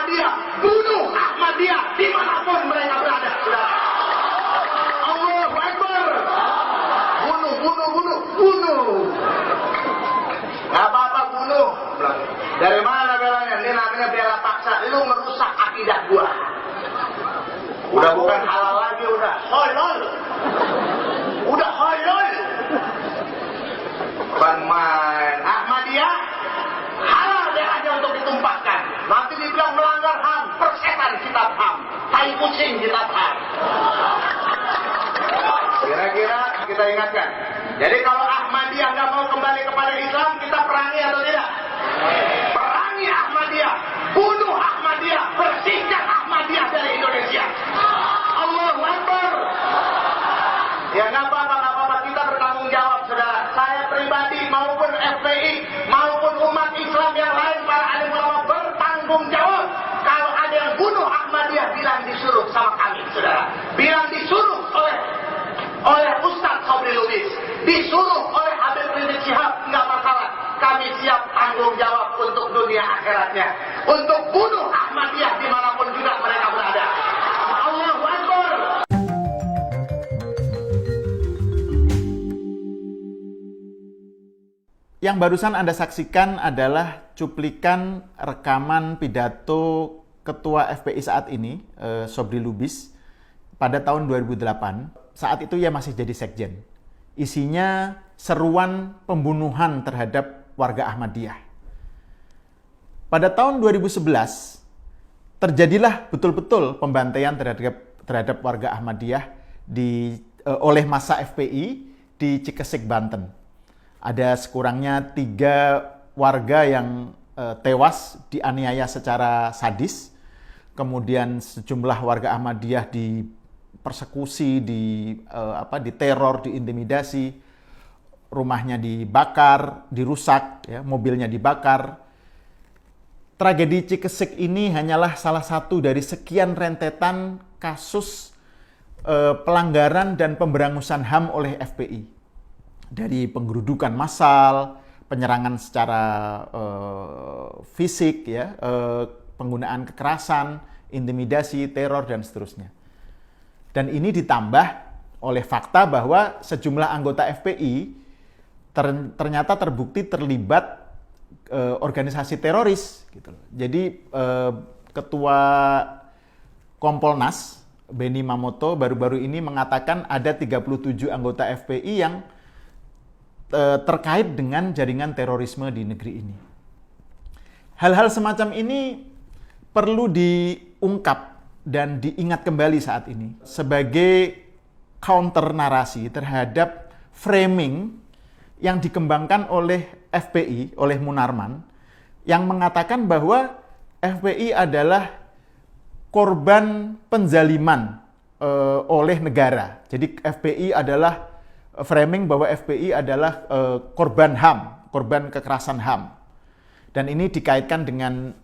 Ahmadiyah, bunuh Ahmadiyah dimanapun mereka berada. Saudara. Allahu Akbar. Bunuh, bunuh, bunuh, bunuh. Gak apa-apa bunuh. Dari mana belanya? Ini namanya bela paksa. Lu merusak akidah gua. Udah bukan halal lagi, udah halal. Udah halal. Bukan main. Ahmadiyah halal deh aja untuk ditumpahkan. Nanti dibilang melanggar HAM, persetan kitab HAM, tai kucing kitab HAM. Kira-kira kita ingatkan. Jadi kalau Ahmadiyah nggak mau kembali kepada Islam, kita perangi atau tidak? Perangi Ahmadiyah, bunuh Ahmadiyah, bersihkan Ahmadiyah dari Indonesia. Allahu Akbar. Ya nggak apa-apa, kita bertanggung jawab, saudara. Saya pribadi maupun FPI maupun umat Islam yang lain, para alim ulama bertanggung jawab. Kalau ada yang bunuh Ahmadiyah, bilang disuruh sama kami, saudara. Bilang disuruh oleh Ustadz Sobri Lubis, disuruh oleh Habib Rizik Syihab, nggak masalah. Kami siap tanggung jawab untuk dunia akhiratnya, untuk bunuh Ahmadiyah dimanapun juga mereka berada. Allahu Akbar. Yang barusan Anda saksikan adalah cuplikan rekaman pidato Ketua FPI saat ini, Sobri Lubis, pada tahun 2008. Saat itu ia masih jadi sekjen. Isinya seruan pembunuhan terhadap warga Ahmadiyah. Pada tahun 2011, terjadilah betul-betul pembantaian terhadap warga Ahmadiyah oleh massa FPI di Cikesik, Banten. Ada sekurangnya 3 warga yang tewas dianiaya secara sadis. Kemudian sejumlah warga Ahmadiyah dipersekusi, diteror, diintimidasi, rumahnya dibakar, dirusak, ya, mobilnya dibakar. Tragedi Cikesik ini hanyalah salah satu dari sekian rentetan kasus pelanggaran dan pemberangusan HAM oleh FPI. Dari penggerudukan massal, penyerangan secara fisik, ya, penggunaan kekerasan, intimidasi, teror, dan seterusnya. Dan ini ditambah oleh fakta bahwa sejumlah anggota FPI ternyata terbukti terlibat organisasi teroris. Gitu. Jadi Ketua Kompolnas, Benny Mamoto, baru-baru ini mengatakan ada 37 anggota FPI yang terkait dengan jaringan terorisme di negeri ini. Hal-hal semacam ini perlu diungkap dan diingat kembali saat ini sebagai counter narasi terhadap framing yang dikembangkan oleh FPI, oleh Munarman, yang mengatakan bahwa FPI adalah korban penzaliman oleh negara. Jadi FPI adalah framing bahwa FPI adalah korban HAM, korban kekerasan HAM. Dan ini dikaitkan dengan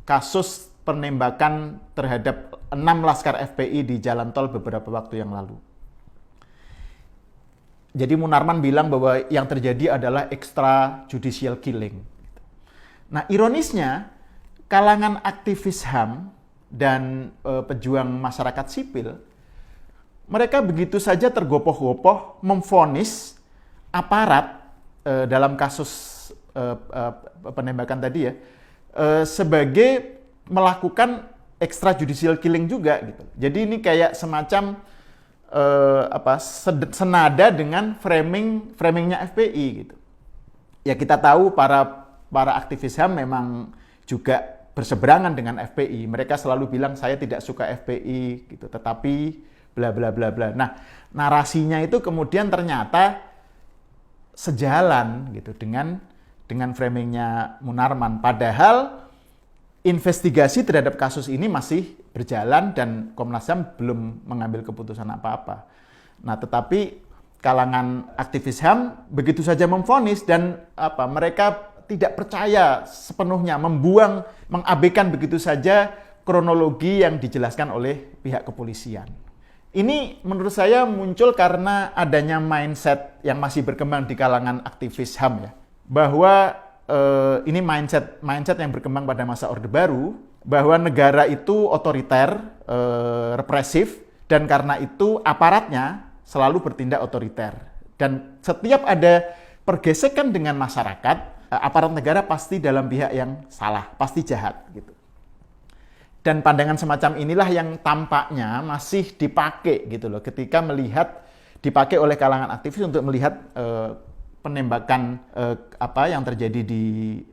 kasus penembakan terhadap 6 laskar FPI di jalan tol beberapa waktu yang lalu. Jadi Munarman bilang bahwa yang terjadi adalah extrajudicial killing. Nah, ironisnya, kalangan aktivis HAM dan pejuang masyarakat sipil, mereka begitu saja tergopoh-gopoh memvonis aparat dalam kasus penembakan tadi, ya, sebagai melakukan extrajudicial killing juga gitu. Jadi ini kayak semacam senada dengan framingnya FPI gitu. Ya kita tahu para aktivis HAM memang juga berseberangan dengan FPI. Mereka selalu bilang saya tidak suka FPI gitu, tetapi bla bla bla bla. Nah, narasinya itu kemudian ternyata sejalan gitu dengan framingnya Munarman. Padahal investigasi terhadap kasus ini masih berjalan dan Komnas HAM belum mengambil keputusan apa-apa. Nah, tetapi kalangan aktivis HAM begitu saja memvonis dan mereka tidak percaya sepenuhnya, mengabaikan begitu saja kronologi yang dijelaskan oleh pihak kepolisian. Ini menurut saya muncul karena adanya mindset yang masih berkembang di kalangan aktivis HAM, ya. Bahwa ini mindset yang berkembang pada masa Orde Baru, bahwa negara itu otoriter, represif, dan karena itu aparatnya selalu bertindak otoriter. Dan setiap ada pergesekan dengan masyarakat, aparat negara pasti dalam pihak yang salah, pasti jahat gitu. Dan pandangan semacam inilah yang tampaknya masih dipakai gitu loh, ketika dipakai oleh kalangan aktivis untuk melihat penembakan apa yang terjadi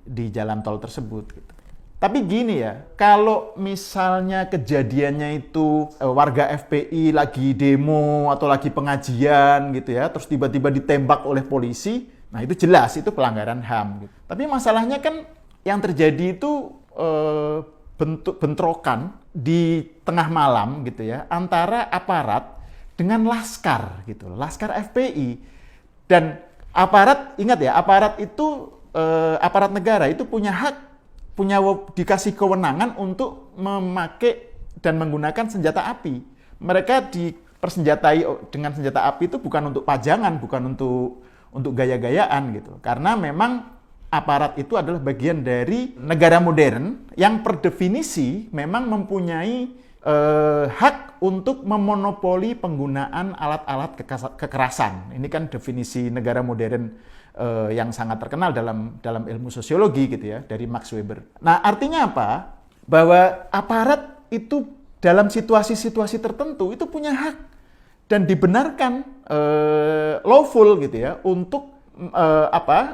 di jalan tol tersebut gitu. Tapi gini ya, kalau misalnya kejadiannya itu warga FPI lagi demo atau lagi pengajian gitu ya, terus tiba-tiba ditembak oleh polisi, nah itu jelas itu pelanggaran HAM gitu. Tapi masalahnya kan yang terjadi itu bentrokan di tengah malam gitu ya, antara aparat dengan laskar gitu, laskar FPI. Dan aparat, ingat ya, aparat itu aparat negara itu dikasih kewenangan untuk memakai dan menggunakan senjata api. Mereka dipersenjatai dengan senjata api itu bukan untuk pajangan, bukan untuk gaya-gayaan gitu. Karena memang aparat itu adalah bagian dari negara modern yang per definisi memang mempunyai hak untuk memonopoli penggunaan alat-alat kekerasan. Ini kan definisi negara modern yang sangat terkenal dalam ilmu sosiologi gitu ya, dari Max Weber. Nah, artinya apa? Bahwa aparat itu dalam situasi-situasi tertentu itu punya hak dan dibenarkan lawful gitu ya untuk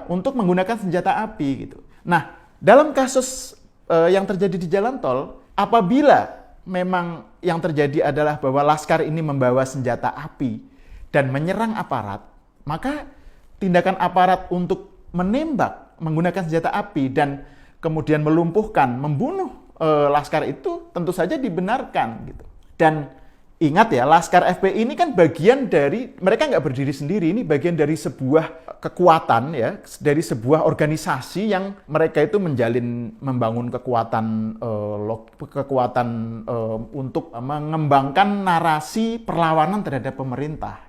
untuk menggunakan senjata api gitu. Nah, dalam kasus yang terjadi di jalan tol, apabila memang yang terjadi adalah bahwa laskar ini membawa senjata api dan menyerang aparat, maka tindakan aparat untuk menembak menggunakan senjata api dan kemudian melumpuhkan, membunuh laskar itu tentu saja dibenarkan gitu. Dan ingat ya, laskar FPI ini kan bagian dari, mereka nggak berdiri sendiri, ini bagian dari sebuah kekuatan ya, dari sebuah organisasi yang mereka itu membangun kekuatan untuk mengembangkan narasi perlawanan terhadap pemerintah.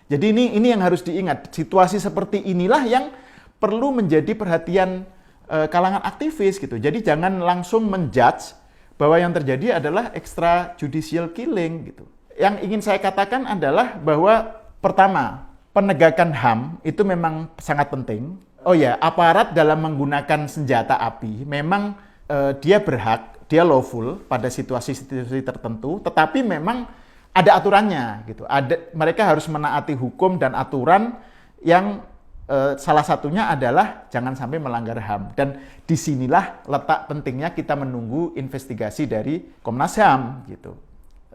Jadi ini yang harus diingat, situasi seperti inilah yang perlu menjadi perhatian kalangan aktivis gitu. Jadi jangan langsung menjudge bahwa yang terjadi adalah extrajudicial killing gitu. Yang ingin saya katakan adalah bahwa pertama, penegakan HAM itu memang sangat penting. Oh ya, aparat dalam menggunakan senjata api memang dia berhak, dia lawful pada situasi-situasi tertentu, tetapi memang ada aturannya gitu. Mereka harus menaati hukum dan aturan yang salah satunya adalah jangan sampai melanggar HAM. Dan disinilah letak pentingnya kita menunggu investigasi dari Komnas HAM gitu.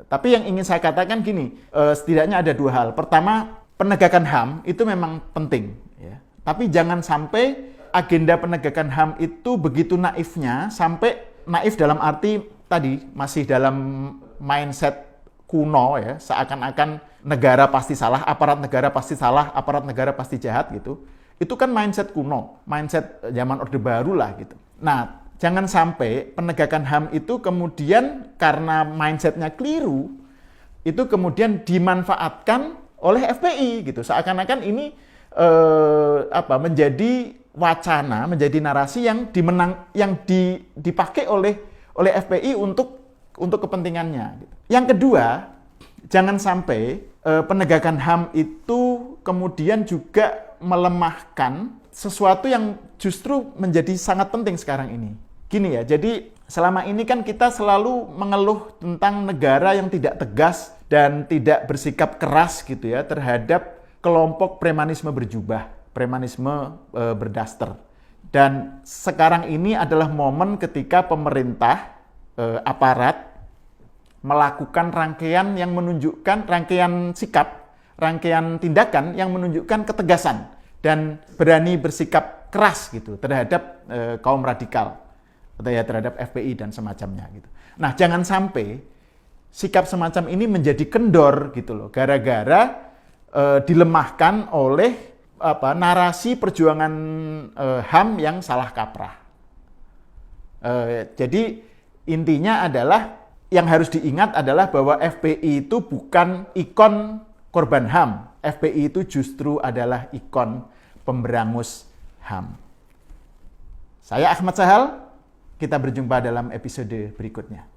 Tapi yang ingin saya katakan gini, setidaknya ada dua hal. Pertama, penegakan HAM itu memang penting, ya. Tapi jangan sampai agenda penegakan HAM itu begitu naifnya, sampai naif dalam arti tadi masih dalam mindset kuno ya, seakan-akan negara pasti salah, aparat negara pasti salah, aparat negara pasti jahat gitu. Itu kan mindset kuno, mindset zaman Orde Baru lah gitu. Nah, jangan sampai penegakan HAM itu kemudian karena mindsetnya keliru, itu kemudian dimanfaatkan oleh FPI gitu. Seakan-akan ini menjadi wacana, menjadi narasi yang dipakai oleh FPI untuk kepentingannya gitu. Yang kedua, jangan sampai penegakan HAM itu kemudian juga melemahkan sesuatu yang justru menjadi sangat penting sekarang ini. Gini ya, jadi selama ini kan kita selalu mengeluh tentang negara yang tidak tegas dan tidak bersikap keras gitu ya terhadap kelompok premanisme berjubah, premanisme berdaster. Dan sekarang ini adalah momen ketika pemerintah, aparat melakukan rangkaian yang menunjukkan rangkaian sikap, rangkaian tindakan yang menunjukkan ketegasan dan berani bersikap keras gitu terhadap kaum radikal atau ya terhadap FPI dan semacamnya gitu. Nah, jangan sampai sikap semacam ini menjadi kendor gitu loh, gara-gara dilemahkan oleh narasi perjuangan HAM yang salah kaprah. Jadi intinya adalah yang harus diingat adalah bahwa FPI itu bukan ikon korban HAM. FPI itu justru adalah ikon pemberangus HAM. Saya Ahmad Sahal, Kita berjumpa dalam episode berikutnya.